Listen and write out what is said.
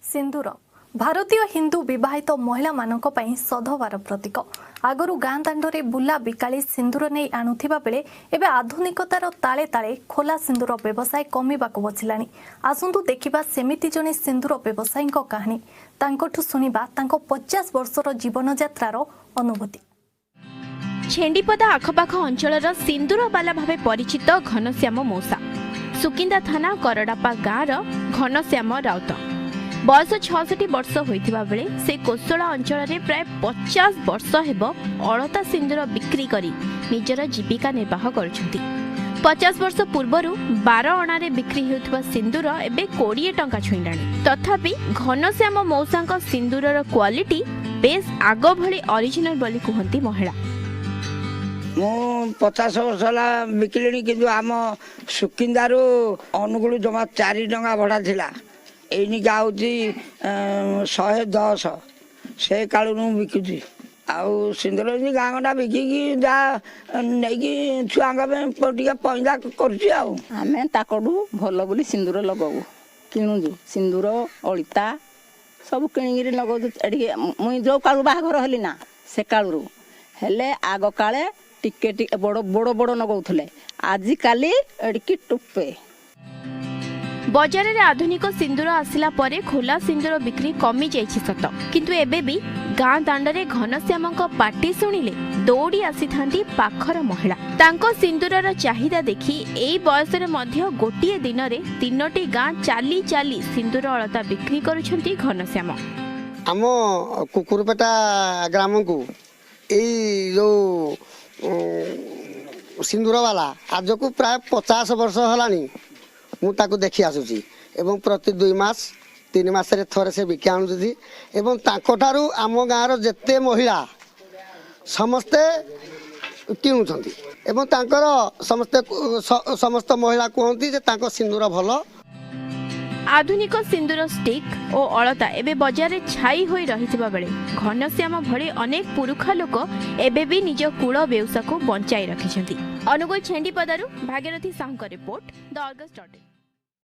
सिंदूर भारतीय हिंदू विवाहित महिला मानक पई सधवार प्रतीक आगरू गाँ दाण्डरे बुला बिकाली सिंदूर नहीं आणुथिबा बेले एबे आधुनिकतार ताले ताले खोला सिंदूर व्यवसाय कमिबाकु बसिलानी। आसंतु देखिबा सेमिति जने सिंदूर व्यवसायीक कहानी तांकोठु सुनिबा तांको 50 वर्षर जीवन यात्रार अनुभूति। छेंडीपदा आखपाख अंचलर सिंदूर बाला भावे परिचित घनश्याम मौसा सुकिंदा थाना करडापा गाँर घनश्याम राउत बयस 66 वर्ष होइथिबा बेले से कोसला अंचल प्राय 50 वर्ष हेब अलता सिंदूर बिक्री करी निजर जीविका निर्वाह करुछंती। 50 वर्ष पूर्वरु 12 अणारे बिक्री हेउथिबा सिंदूर एबे 20 टंका छुईलाणी। तथापि घनश्याम मौसांक सिंदूरर क्वालिटी बेस आगो भली ओरिजिनल बोली कहंती महिला। मु 50 वर्ष बिकिली कि आम सुकिंदारू अनुगुल जमा 4 टंका भड़ा थिला एनी गाउची 110 से कालू बिकुची आउ सिंदूर गाँ गंडा बिकिकी जा नहीं छुआ पैसा करें ताकू भल बोली सिंदूर लगाऊ किणुचु सिंदूर अलिता सब किणिकी लगाऊ मुई जो कालू बाहाघर हली ना से कालू हेले आग काले टिके टिके बड़ बड़ बड़ नगाऊले आजिकाली एडिकी टुपे। बजार रे आधुनिक सिंदूर आसिला परे खोला सिंदूर बिक्री कमी जाइछि सत किंतु एबे भी गाँ दाण्डरे घनश्यामक पाटी सुनिले दौड़ी आसी थांती पाखर महिला। तांको सिंदूरर चाहिदा देखि एई बयसरे मध्य गोटिए दिन रे 3टी गाँ चाली चाली सिंदूर अलता बिक्री करुछंती घनश्याम। आम कुकुरपेटा ग्राम को एई जो सिंदूर वाला आज को प्राय 50 वर्ष हलानी मु ताको देखि आसुची एवं प्रति 2 मास 3 मास रे थरे से बिका आनुची एवं ताको ठारू आम गाँर जेते महिला समस्ते किणुछंती एवं तांकर समस्त महिला कहती जे तांको सिंदूर भल। आधुनिक सिंदूर स्टिक और अलता एबे बाजार रे छाई होई रहिथिबा बेले घनश्याम भली अनेक पुरुखा लोक एबे भी निज कुल व्यवसाय को बंचाई रखिछंती। अनुगुल छेंडीपदारु भागीरथी साहूक रिपोर्ट द अर्गस।